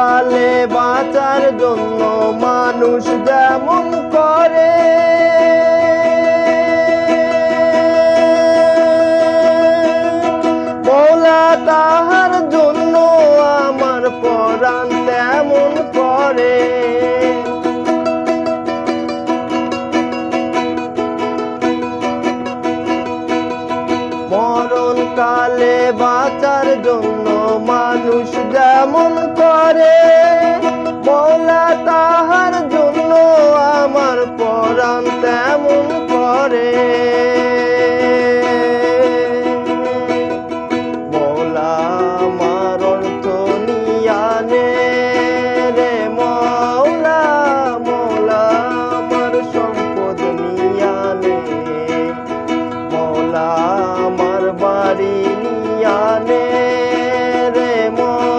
কালে বাঁচার জন্য মানুষ যেমন করে, মওলা তাহার জন্য আমার পরাণ তেমন করে। মরণ কালে বাঁচার জন্য মানুষ যেমন করে, মওলা তাহার জন্য আমার পরাণ তেমন করে।